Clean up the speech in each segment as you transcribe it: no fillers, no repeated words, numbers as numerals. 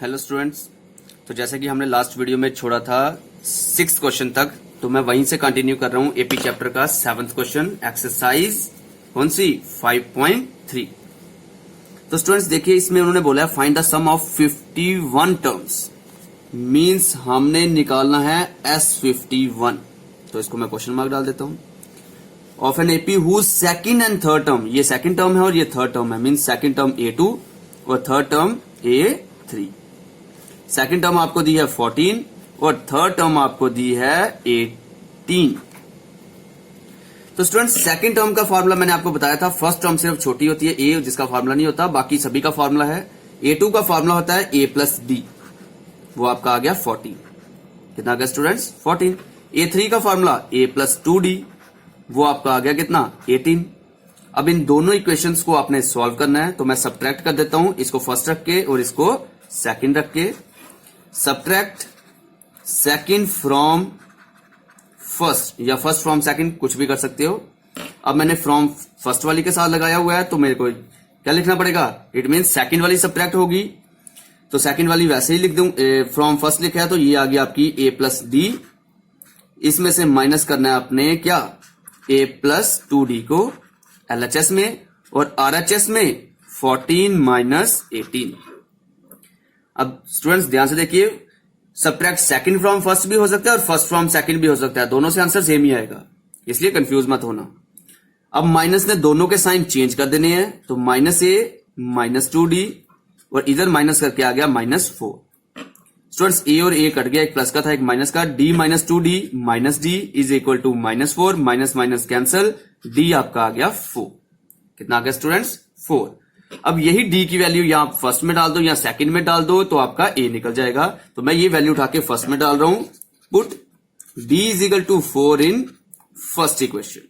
Hello students. तो जैसे कि हमने लास्ट वीडियो में छोड़ा था 6th क्वेश्चन तक, तो मैं वहीं से कंटिन्यू कर रहा हूं एपी चैप्टर का 7th क्वेश्चन, एक्सरसाइज कौन सी 5.3। तो स्टूडेंट्स देखिए, इसमें उन्होंने बोला है find the sum of 51 terms, means हमने निकालना है S51। तो इसको मैं क्वेश्चन मार्क डाल देता हूं। Of N AP whose second and third term, ये सेकंड टर्म है और ये थर्ड टर्म है, मींस सेकंड टर्म A2 और third term A3। Second term आपको दी है 14 और थर्ड टर्म आपको दी है 18। तो स्टूडेंट्स सेकंड टर्म का फॉर्मूला मैंने आपको बताया था, फर्स्ट टर्म सिर्फ छोटी होती है ए, जिसका फॉर्मूला नहीं होता, बाकी सभी का फॉर्मूला है। A2 का फॉर्मूला होता है A प्लस डी, वो आपका आ गया 14। कितना आ गया स्टूडेंट्स 14। A3 का फॉर्मूला A प्लस 2D, वो आपका आ गया कितना 18। अब इन दोनों इक्वेशंस को आपने सॉल्व करना है, तो मैं सब्ट्रैक्ट कर देता हूं, इसको फर्स्ट रख के और इसको सेकंड रख के। सब्ट्रैक्ट सेकंड फ्रॉम फर्स्ट या फर्स्ट फ्रॉम सेकंड, कुछ भी कर सकते हो। अब मैंने फ्रॉम फर्स्ट वाली के साथ लगाया हुआ है, तो मेरे को क्या लिखना पड़ेगा, इट मीन सेकंड वाली सब्ट्रैक्ट होगी, तो सेकंड वाली वैसे ही लिख दूं। फ्रॉम फर्स्ट लिखा है तो ये आ गया आपकी A प्लस डी, इसमें से माइनस करना है आपने क्या, A प्लस 2D को LHS में और RHS में 14 माइनस 18। अब स्टूडेंट्स ध्यान से देखिए, सब्ट्रैक्ट सेकंड फ्रॉम फर्स्ट भी हो सकता है और फर्स्ट फ्रॉम सेकंड भी हो सकता है, दोनों से आंसर सेम ही आएगा, इसलिए कंफ्यूज मत होना। अब माइनस ने दोनों के साइन चेंज कर देने हैं, तो माइनस A माइनस 2D और इधर माइनस करके आ गया -4। स्टूडेंट्स A और A कट गया, एक प्लस का था एक माइनस का, D minus 2D minus D is equal to -4, minus minus cancel, D आपका आ गया 4। कितना आ गया स्टूडेंट्स 4। अब यही D की वैल्यू यहां फर्स्ट में डाल दो या सेकंड में डाल दो, तो आपका A निकल जाएगा। तो मैं ये वैल्यू उठा के फर्स्ट में डाल रहा हूं, put D is equal to 4 in first equation.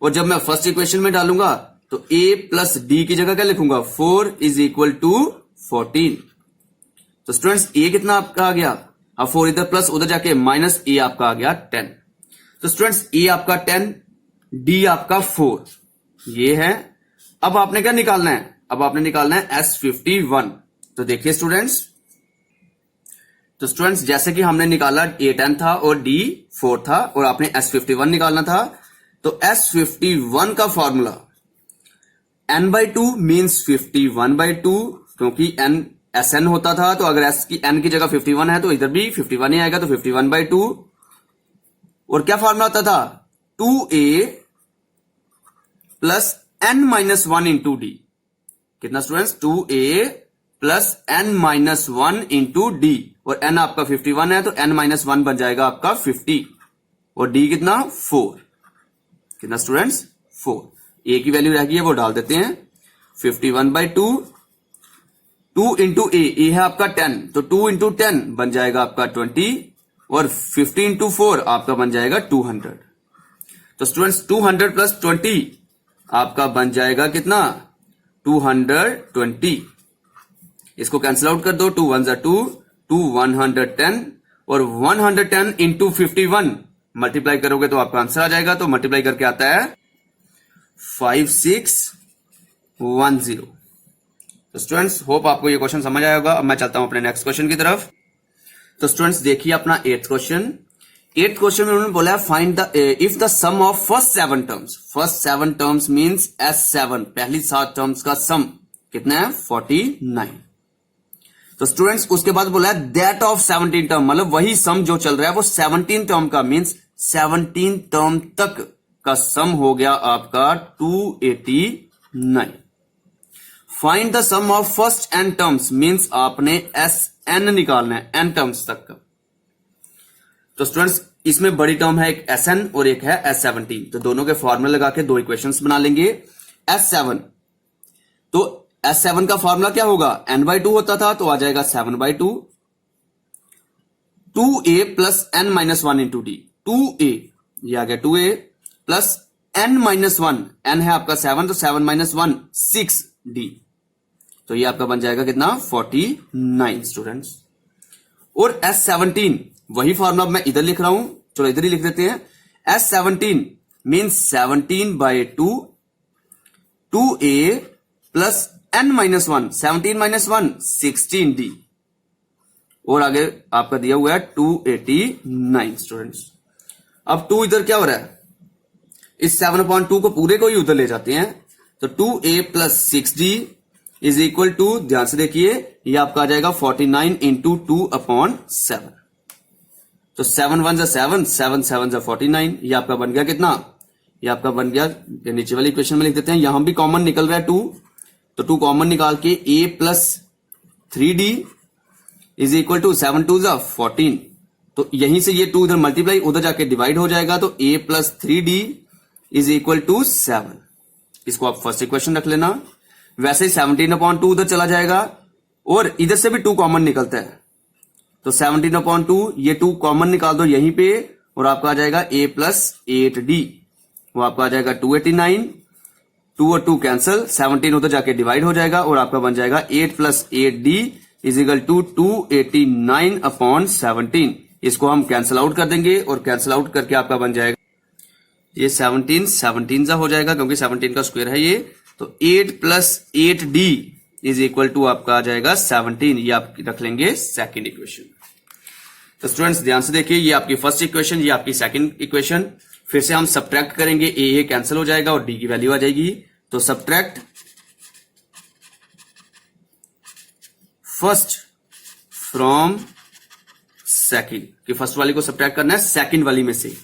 और जब मैं फर्स्ट इक्वेशन में डालूंगा तो A प्लस D की जगह क्या लिखूंगा, 4 इज इक्वल टू 14। तो स्टूडेंट्स A कितना आपका आ गया, अब 4 इधर प्लस उधर जाके माइनस, A आपका आ गया 10। तो स्टूडेंट्स A आपका 10, D आपका 4, ये है। अब आपने क्या निकालना है, अब आपने निकालना है S51। तो देखिए स्टूडेंट्स, तो स्टूडेंट्स जैसे कि हमने निकाला A 10 था और D 4 था और आपने S51 निकालना था, तो S51 का फॉर्मूला n/2 मीन्स 51/2, क्योंकि n Sn होता था, तो अगर S की n की जगह 51 है तो इधर भी 51 ही आएगा, तो 51/2। और क्या फॉर्मूला होता था, 2A plus n minus 1 into D. कितना students 2A plus n minus 1 into D, और n आपका 51 है तो n माइनस 1 बन जाएगा आपका 50, और d कितना 4। कितना स्टूडेंट्स 4। A की वैल्यू रह गई है, वो डाल देते हैं 51/2, 2 इंटू A है आपका 10, तो 2 इंटू 10 बन जाएगा आपका 20, और 50 इंटू 4 आपका बन जाएगा 200। तो स्टूडेंट्स 200 प्लस 20 आपका बन जाएगा कितना 220। इसको कैंसिल आउट कर दो, 2 1 जा 2, 2 110, और 110 इंटू 51 मल्टीप्लाई करोगे तो आपका आंसर आ जाएगा। तो मल्टीप्लाई करके आता है 5610। तो स्टूडेंट्स होप आपको ये क्वेश्चन समझ आया होगा। अब मैं चलता हूं अपने नेक्स्ट क्वेश्चन की तरफ। तो स्टूडेंट्स देखिए अपना 8th क्वेश्चन। 8th क्वेश्चन में उन्होंने बोला find the if the sum of first 7 terms, first 7 terms means S7, पहली 7 टर्म्स का सम कितना है 49। तो स्टूडेंट्स उसके बाद बोला है दैट ऑफ 17 टर्म, मतलब वही सम जो चल रहा है वो 17 टर्म का, मींस 17 टर्म तक का सम हो गया आपका 289। Find the sum of first n terms, means आपने Sn निकालना है n टर्म्स तक का। तो स्टूडेंट्स इसमें बड़ी टर्म है एक Sn और एक है S17, तो दोनों के फॉर्मूला लगा के दो इक्वेशंस बना लेंगे। S7, तो S7 का फॉर्मूला क्या होगा, n/2 होता था, तो आ जाएगा 7/2, 2A plus n minus 1 into D, 2A ये आ गया 2A plus n minus 1, n है आपका 7, तो 7 माइनस 1 6D, तो ये आपका बन जाएगा कितना 49 स्टूडेंट्स। और S17 वही फॉर्मूला मैं इधर लिख रहा हूं, चलो इधर ही लिख देते हैं। S17 means 17/2, 2A plus n minus 1, 17 minus 1 16D, और आगे आपका दिया हुआ है 289 स्टूडेंट्स। अब 2 इधर क्या हो रहा है, इस 7/2 को पूरे को ही उधर ले जाते हैं, तो 2a plus 6d is equal to, ध्यान से देखिए, ये आपका आ जाएगा 49 इंटू 2/7। तो 7 1 7, 7 7 49, ये आपका बन गया कितना, ये आपका बन गया, नीचे वाली इक्वेशन में लिख देते हैं, यहां भी कॉमन निकल रहा है 2, तो 2 कॉमन निकाल के a plus 3d is equal to 7 2 14। तो यहीं से ये 2 इधर मल्टीप्लाई उधर जाके डिवाइड हो जाएगा, तो a plus 3d is equal to 7। इसको आप फर्स्ट इक्वेशन रख लेना। वैसे ही 17/2 उधर चला जाएगा और इधर से भी 2 कॉमन निकलता है, तो 17/2 ये 2 कॉमन निकाल दो यहीं पे और आपका आ जाएगा a प्लस 8d, वो आपका आ जाएगा 289, 2 और 2 कैंसिल, 17 उधर जाके डिवाइड हो जाएगा और आपका बन जाएगा 8 plus 8d is equal to 289/17। इसको हम कैंसिल आउट कर देंगे और कैंसिल आउट करके आपका बन जाएगा ये 17 सा हो जाएगा क्योंकि 17 का स्क्वायर है ये, तो 8 plus 8d is equal to आपका आ जाएगा 17। ये आप रख लेंगे सेकंड इक्वेशन। तो स्टूडेंट्स ध्यान से देखिए, ये आपकी फर्स्ट इक्वेशन, ये आपकी सेकंड इक्वेशन। फिर से हम सब्ट्रैक्ट करेंगे, ए कैंसिल हो जाएगा और डी की वैल्यू आ जाएगी। तो सब्ट्रैक्ट फर्स्ट फ्रॉम सेकंड, कि फर्स्ट वाली को सब्ट्रैक्ट करना है सेकंड वाली में से,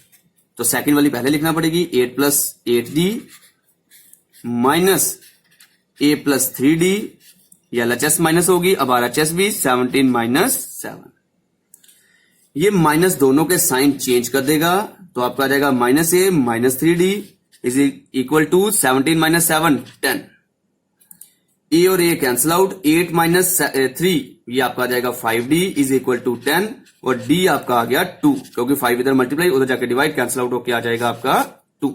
तो सेकंड वाली पहले लिखना पड़ेगी, 8 plus 8d minus a plus 3d, ये LHS माइनस होगी, अब RHS भी 17 माइनस 7। ये माइनस दोनों के साइन चेंज कर देगा, तो आपका आ जाएगा minus a minus 3d is equal to 17 minus 7 10। a और a कैंसिल आउट, 8 माइनस 3 ये आपका आ जाएगा 5d इज इक्वल टू 10 और d आपका आ गया 2, क्योंकि 5 इधर मल्टीप्लाई उधर जाके डिवाइड, कैंसिल आउट होके आ जाएगा आपका 2।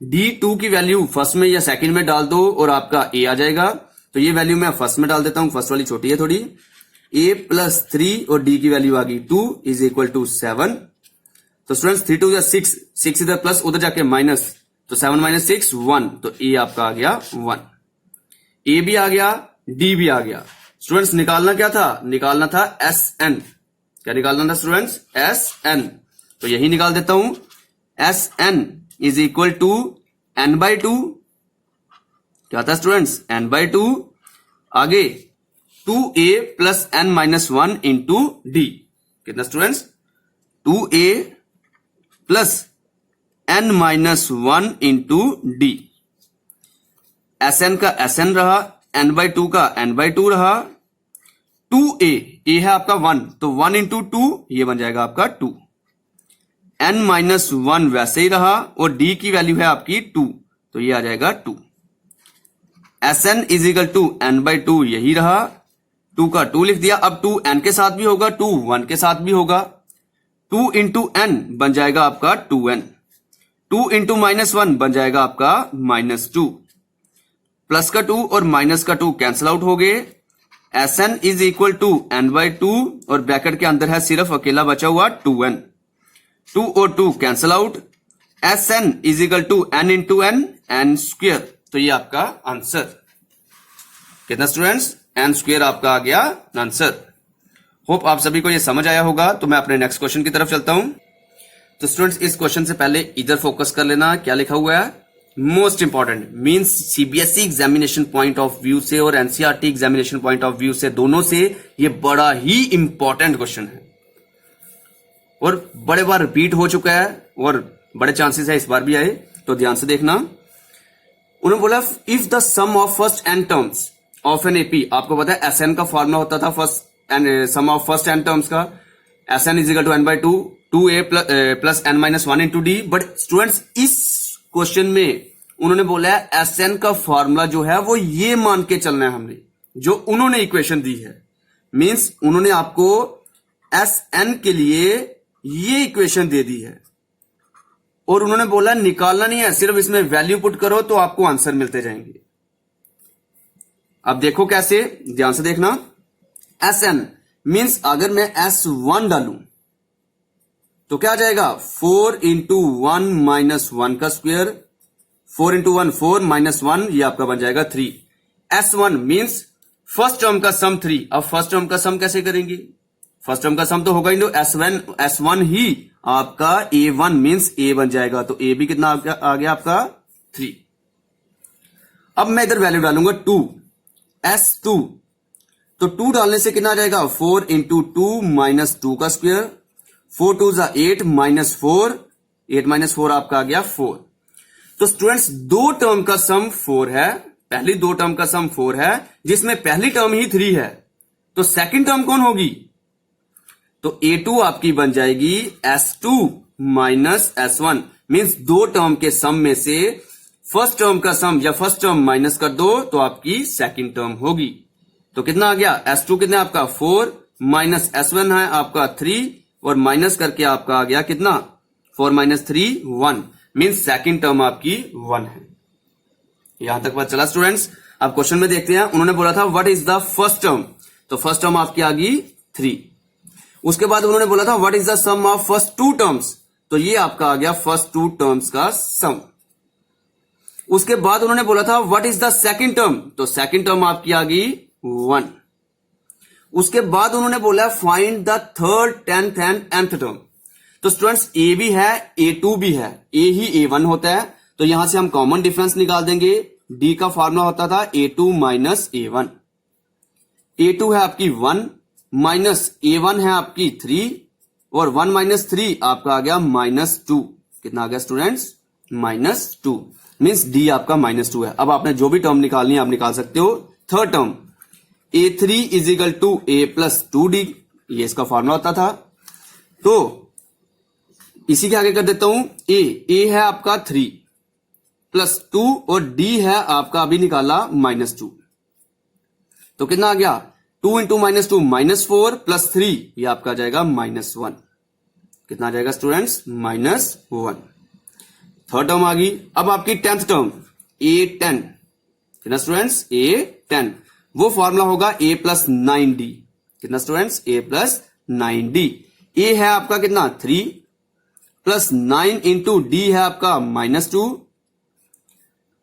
d2 की वैल्यू फर्स्ट में या सेकंड में डाल दो और आपका a आ जाएगा, तो ये वैल्यू मैं फर्स्ट में डाल देता हूं, फर्स्ट वाली छोटी है थोड़ी। a प्लस 3 और d की वैल्यू आ गई 2 इज इक्वल टू 7। तो स्टूडेंट्स 3 2 6, 6 इधर प्लस उधर जाके माइनस, तो 7 माइनस 6 1, तो a आपका आ गया 1। a भी आ गया, d भी आ गया। स्टूडेंट्स निकालना क्या था, निकालना था Sn। क्या निकालना था स्टूडेंट्स, Sn। तो यही निकाल देता हूं, Sn is equal to n/2, क्या था स्टूडेंट्स, n/2, आगे 2a plus n minus 1 into D, कितना students, 2a plus n minus 1 into D. Sn का Sn रहा, n/2 का n/2 रहा, 2a, a है आपका 1, तो 1 इंटू 2 ये बन जाएगा आपका 2, n माइनस 1 वैसे ही रहा और d की वैल्यू है आपकी 2, तो ये आ जाएगा 2। Sn is equal to n/2 यही रहा, 2 का 2 लिख दिया। अब 2 n के साथ भी होगा, 2 1 के साथ भी होगा, 2 इंटू n बन जाएगा आपका 2n, 2 इंटू माइनस 1 बन जाएगा आपका -2, प्लस का 2 और माइनस का 2 कैंसिल आउट हो गए। Sn is equal to n/2 और ब्रैकेट के अंदर है सिर्फ अकेला बचा हुआ 2n, 2 और 2 cancel out. Sn is equal to n into n square, तो ये आपका आंसर कितना स्टूडेंट्स, n स्क्वेयर आपका आ गया आंसर। होप आप सभी को ये समझ आया होगा। तो मैं अपने नेक्स्ट क्वेश्चन की तरफ चलता हूं। तो स्टूडेंट्स इस क्वेश्चन से पहले इधर फोकस कर लेना, क्या लिखा हुआ है, most important, means CBSE examination point of view से और NCERT examination point of view से, दोनों से ये बड़ा ही इंपॉर्टेंट क्वेश्चन है और बड़े बार रिपीट हो चुका है और बड़े चांसेस है इस बार भी आए। तो ध्यान से देखना, उन्होंने बोला if the sum of first N terms of N AP, आपको पता है एसएन का फॉर्मूला होता था first N, sum of first N terms का, SN is equal to n/2, 2a plus n minus 1 into D. But students इस question में उन्होंने बोला है एसएन का फॉर्मूला जो है वो ये मान के चलना है हमने, जो उन्होंने इक्वेशन दी है, मींस उन्होंने आपको एसएन के लिए ये इक्वेशन दे दी है और उन्होंने बोला निकालना नहीं है, सिर्फ इसमें वैल्यू पुट करो तो आपको आंसर मिलते जाएंगे। अब देखो कैसे, ध्यान से देखना, Sn मीन्स अगर मैं S1 डालूं तो क्या आ जाएगा, 4 इंटू 1 माइनस 1 का स्क्वायर, 4 इंटू 1 4 माइनस 1 ये आपका बन जाएगा 3। S1 मीन्स फर्स्ट टर्म का सम 3। अब फर्स्ट टर्म का सम कैसे करेंगे, फर्स्ट टर्म का सम तो होगा ही, तो S1 ही आपका A1 मींस A बन जाएगा, तो A भी कितना आ गया आपका 3। अब मैं इधर वैल्यू डालूंगा 2, S2, तो 2 डालने से कितना आ जाएगा 4 इंटू 2 माइनस 2 का स्क्वायर, 4 2 जा 8 माइनस 4, 8 माइनस 4 आपका आ गया 4। तो स्टूडेंट्स दो टर्म का सम 4 है, पहली दो टर्म का सम 4 है जिसमें पहली टर्म ही 3 है, तो सेकंड टर्म कौन होगी, तो A2 आपकी बन जाएगी S2 माइनस S1, मींस दो टर्म के सम में से फर्स्ट टर्म का सम या फर्स्ट टर्म माइनस कर दो तो आपकी सेकंड टर्म होगी। तो कितना आ गया, S2 कितना आपका 4 माइनस S1 है आपका 3 और माइनस करके आपका आ गया कितना 4 माइनस 3 1, मींस सेकंड टर्म आपकी 1 है। यहां तक बात चला स्टूडेंट्स। अब क्वेश्चन में देखते हैं, उन्होंने बोला था what is the first term, तो फर्स्ट टर्म आपकी आ गई 3। उसके बाद उन्होंने बोला था what is the sum of first two terms, तो ये आपका आ गया फर्स्ट टू टर्म्स का सम। उसके बाद उन्होंने बोला था what is the second term, तो सेकंड टर्म आपकी आ गई 1। उसके बाद उन्होंने बोला find the third, 10th and nth term, तो स्टूडेंट्स A भी है A2 भी है, A ही A1 होता है, तो यहां से हम कॉमन डिफरेंस निकाल देंगे। D का फॉर्मूला होता था A2 माइनस A1, A2 है आपकी 1 माइनस A1 है आपकी 3 और 1 माइनस 3 आपका आ गया -2, कितना आ गया स्टूडेंट्स -2, मींस D आपका -2 है। अब आपने जो भी टर्म निकालनी है आप निकाल सकते हो। Third term A3 is equal to A plus 2D, ये इसका फॉर्मूला होता था, तो इसी के आगे कर देता हूं A है आपका 3 प्लस 2 और D है आपका अभी निकाला -2, तो कितना आ गया 2 इंटू -2 -4 प्लस 3, ये आपका आ जाएगा -1, कितना आ जाएगा स्टूडेंट्स -1। थर्ड टर्म आ गई। अब आपकी 10th टर्म A10, कितना स्टूडेंट्स A10, वो फॉर्मूला होगा A प्लस 9D, कितना students A plus 9D। A है आपका कितना 3 प्लस 9 इंटू D है आपका -2,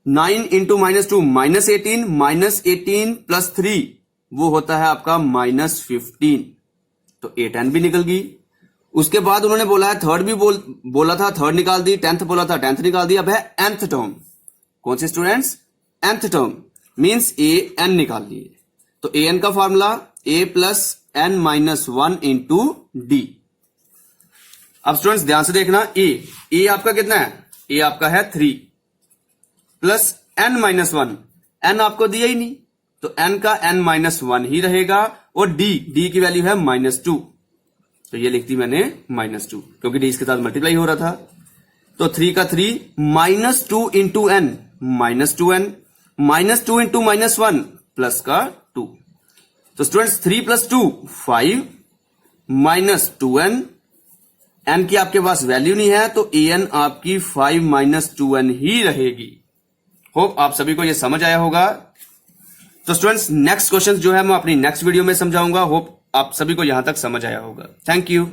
9 इंटू -2 -18 प्लस 3 वो होता है आपका -15, तो A10 भी निकल गई। उसके बाद उन्होंने बोला है थर्ड भी बोला था थर्ड निकाल दी, 10th बोला था 10th निकाल दी। अब है nth टर्म, कौन से students nth term means an निकाल लिए, तो an का formula A plus n minus 1 into D। अब स्टूडेंट्स ध्यान से देखना, A आपका कितना है, A आपका है 3 प्लस n माइनस 1, n आपको दिया ही नहीं तो n का n माइनस 1 ही रहेगा, और D की वैल्यू है -2, तो ये लिख दी मैंने -2 क्योंकि D इसके साथ मल्टीप्लाई हो रहा था। तो 3 का 3 -2 into n -2n, -2 into -1 plus का 2, तो स्टूडेंट्स 3 प्लस 2 5 -2n, n की आपके पास वैल्यू नहीं है तो an आपकी 5 - 2n ही रहेगी। होप आप सभी को ये समझ आया होगा। तो स्टूडेंट्स नेक्स्ट क्वेश्चन जो है मैं अपनी नेक्स्ट वीडियो में समझाऊंगा। होप आप सभी को यहां तक समझ आया होगा। Thank you.